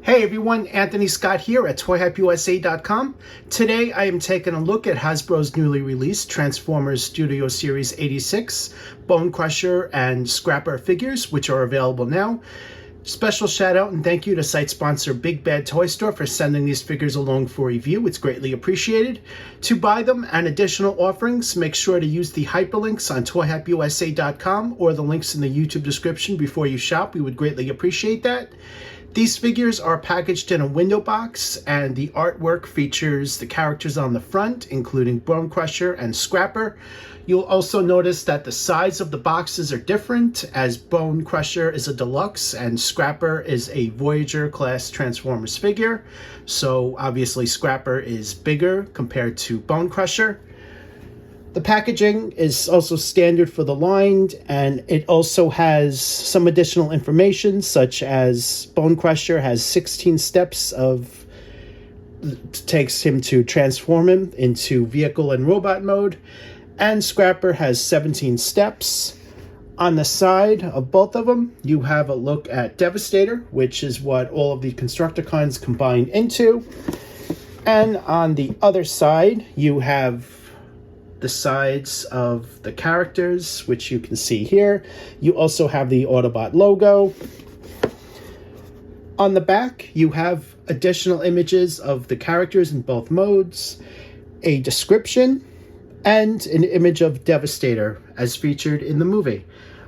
Hey everyone, Anthony Scott here at ToyHypeUSA.com. Today I am taking a look at Hasbro's newly released Transformers Studio Series 86 Bonecrusher and Scrapper figures, which are available now. Special shout out and thank you to site sponsor BigBadToyStore for sending these figures along for review. It's greatly appreciated. To buy them and additional offerings, make sure to use the hyperlinks on ToyHypeUSA.com or the links in the YouTube description before you shop. We would greatly appreciate that. These figures are packaged in a window box, and the artwork features the characters on the front, including Bonecrusher and Scrapper. You'll also notice that the size of the boxes are different, as Bonecrusher is a deluxe and Scrapper is a Voyager class Transformers figure. So obviously Scrapper is bigger compared to Bonecrusher. The packaging is also standard for the line, and it also has some additional information, such as Bonecrusher has 16 steps takes him to transform him into vehicle and robot mode, and Scrapper has 17 steps. On the side of both of them, you have a look at Devastator, which is what all of the Constructicons combine into. And on the other side, you have the sides of the characters, which you can see here. You also have the Autobot logo. On the back, you have additional images of the characters in both modes, a description, and an image of Devastator as featured in the movie.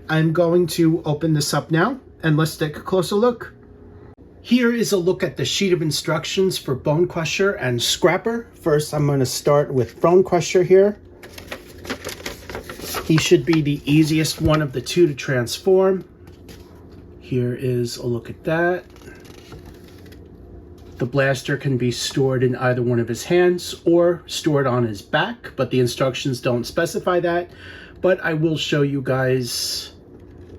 I'm going to open this up now, and let's take a closer look. Here is a look at the sheet of instructions for Bonecrusher and Scrapper. First, I'm going to start with Bonecrusher here. He should be the easiest one of the two to transform. Here is a look at that. The blaster can be stored in either one of his hands or stored on his back, but the instructions don't specify that. But I will show you guys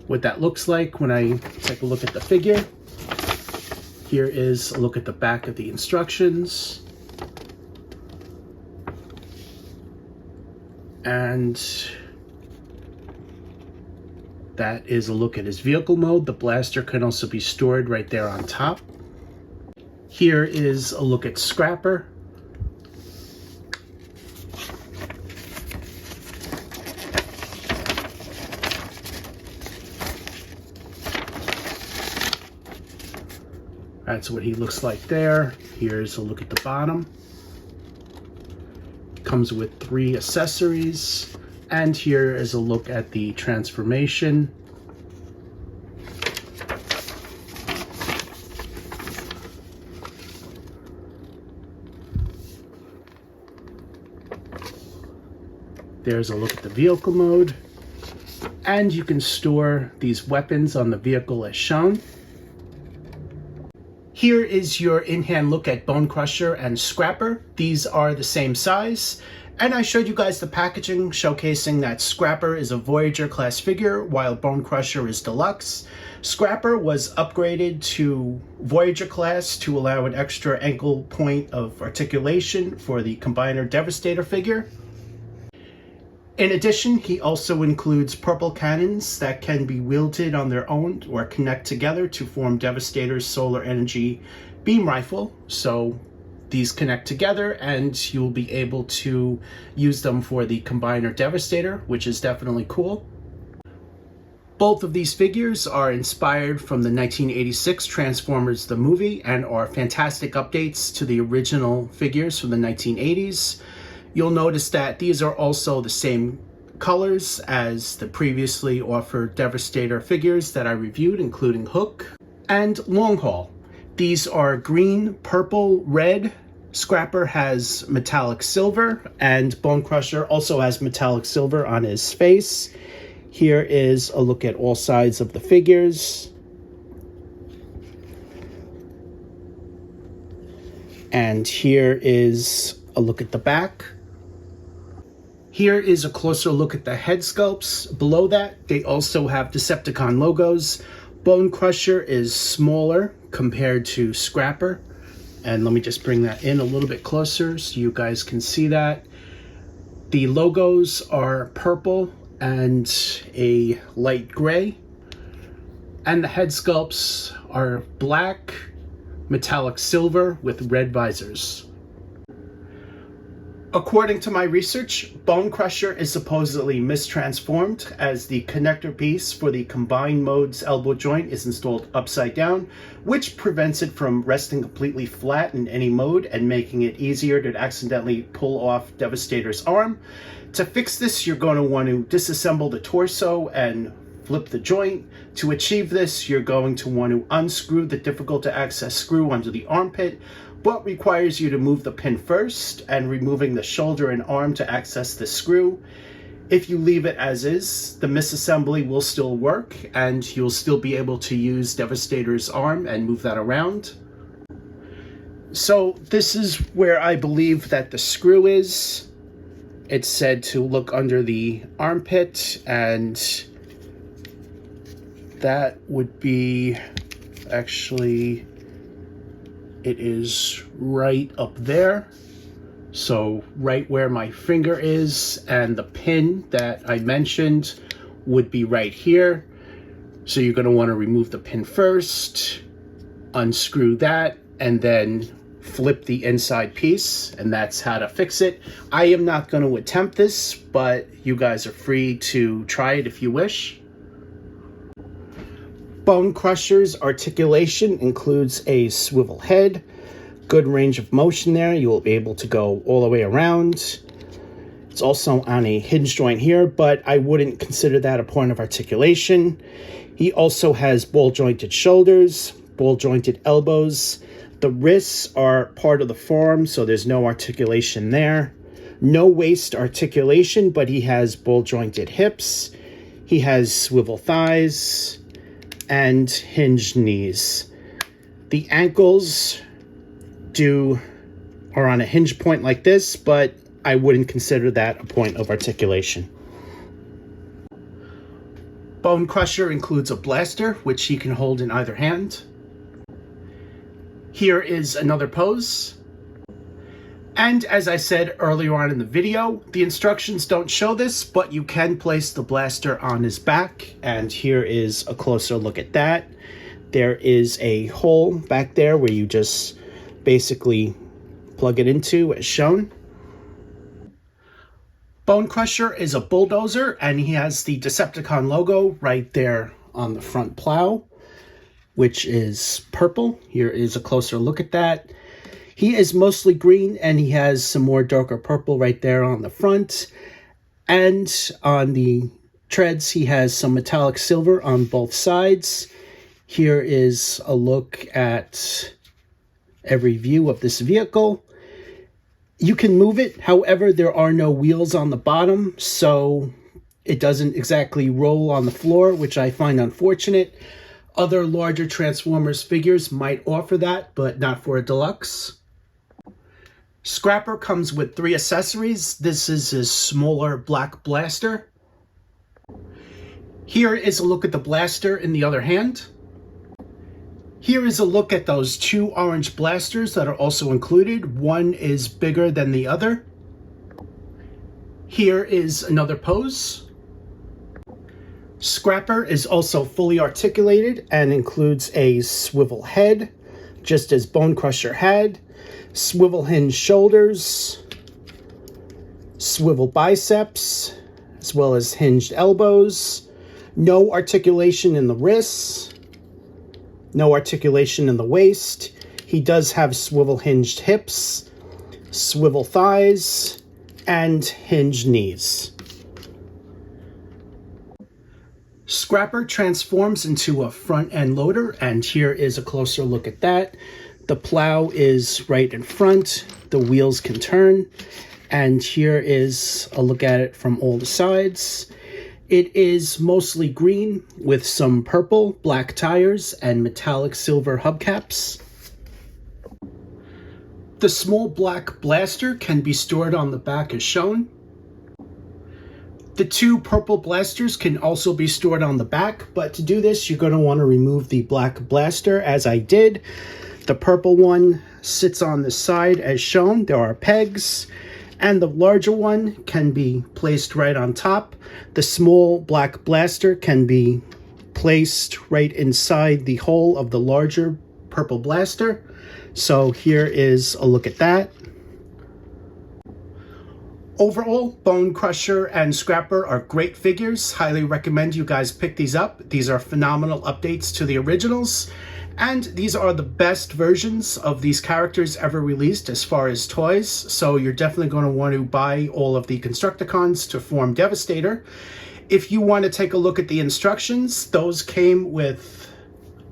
what that looks like when I take a look at the figure. Here is a look at the back of the instructions. And that is a look at his vehicle mode. The blaster can also be stored right there on top. Here is a look at Scrapper. That's what he looks like there. Here's a look at the bottom. Comes with 3 accessories. And here is a look at the transformation. There's a look at the vehicle mode. And you can store these weapons on the vehicle as shown. Here is your in-hand look at Bonecrusher and Scrapper. These are the same size. And I showed you guys the packaging showcasing that Scrapper is a Voyager class figure while Bonecrusher is deluxe. Scrapper was upgraded to Voyager class to allow an extra ankle point of articulation for the Combiner Devastator figure. In addition, he also includes purple cannons that can be wielded on their own or connect together to form Devastator's solar energy beam rifle. So these connect together and you'll be able to use them for the Combiner Devastator, which is definitely cool. Both of these figures are inspired from the 1986 Transformers the movie and are fantastic updates to the original figures from the 1980s. You'll notice that these are also the same colors as the previously offered Devastator figures that I reviewed, including Hook and Longhaul. These are green, purple, red. Scrapper has metallic silver, and Bonecrusher also has metallic silver on his face. Here is a look at all sides of the figures. And here is a look at the back. Here is a closer look at the head sculpts. Below that, they also have Decepticon logos. Bonecrusher is smaller compared to Scrapper. And let me just bring that in a little bit closer so you guys can see that. The logos are purple and a light gray. And the head sculpts are black, metallic silver with red visors. According to my research, Bonecrusher is supposedly mistransformed, as the connector piece for the combined modes elbow joint is installed upside down, which prevents it from resting completely flat in any mode and making it easier to accidentally pull off Devastator's arm. To fix this, you're going to want to disassemble the torso and flip the joint. To achieve this, you're going to want to unscrew the difficult to access screw under the armpit, but requires you to move the pin first and removing the shoulder and arm to access the screw. If you leave it as is, the misassembly will still work and you'll still be able to use Devastator's arm and move that around. So this is where I believe that the screw is. It's said to look under the armpit, and that would be actually, it is right up there. So right where my finger is, and the pin that I mentioned would be right here. So you're going to want to remove the pin first, unscrew that, and then flip the inside piece, and that's how to fix it. I am not going to attempt this, but you guys are free to try it if you wish. Bonecrusher's articulation includes a swivel head, good range of motion there. You will be able to go all the way around. It's also on a hinge joint here, but I wouldn't consider that a point of articulation. He also has ball jointed shoulders, ball jointed elbows. The wrists are part of the forearm, so there's no articulation there. No waist articulation, but he has ball jointed hips. He has swivel thighs and hinged knees. The ankles are on a hinge point like this, but I wouldn't consider that a point of articulation. Bonecrusher includes a blaster, which he can hold in either hand. Here is another pose. And as I said earlier on in the video, the instructions don't show this, but you can place the blaster on his back, and here is a closer look at that. There is a hole back there where you just basically plug it into as shown. Bonecrusher is a bulldozer, and he has the Decepticon logo right there on the front plow, which is purple. Here is a closer look at that. He is mostly green, and he has some more darker purple right there on the front. And on the treads, he has some metallic silver on both sides. Here is a look at every view of this vehicle. You can move it, however, there are no wheels on the bottom, so it doesn't exactly roll on the floor, which I find unfortunate. Other larger Transformers figures might offer that, but not for a deluxe. Scrapper comes with 3 accessories. This is his smaller black blaster. Here is a look at the blaster in the other hand. Here is a look at those 2 orange blasters that are also included. One is bigger than the other. Here is another pose. Scrapper is also fully articulated and includes a swivel head, just as Bonecrusher had, swivel hinge shoulders, swivel biceps, as well as hinged elbows, no articulation in the wrists, no articulation in the waist. He does have swivel hinged hips, swivel thighs, and hinged knees. Scrapper transforms into a front-end loader, and here is a closer look at that. The plow is right in front, the wheels can turn, and here is a look at it from all the sides. It is mostly green with some purple, black tires, and metallic silver hubcaps. The small black blaster can be stored on the back as shown. The 2 purple blasters can also be stored on the back, but to do this, you're going to want to remove the black blaster, as I did. The purple one sits on the side as shown. There are pegs, and the larger one can be placed right on top. The small black blaster can be placed right inside the hole of the larger purple blaster. So here is a look at that. Overall, Bonecrusher and Scrapper are great figures. Highly recommend you guys pick these up. These are phenomenal updates to the originals. And these are the best versions of these characters ever released as far as toys. So you're definitely going to want to buy all of the Constructicons to form Devastator. If you want to take a look at the instructions, those came with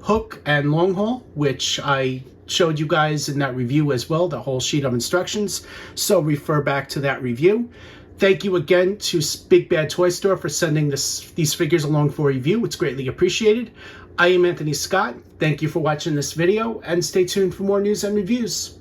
hook and long haul, which I showed you guys in that review as well, the whole sheet of instructions. So refer back to that review. Thank you again to BigBadToyStore for sending these figures along for review. It's greatly appreciated. I am Anthony Scott. Thank you for watching this video, and stay tuned for more news and reviews.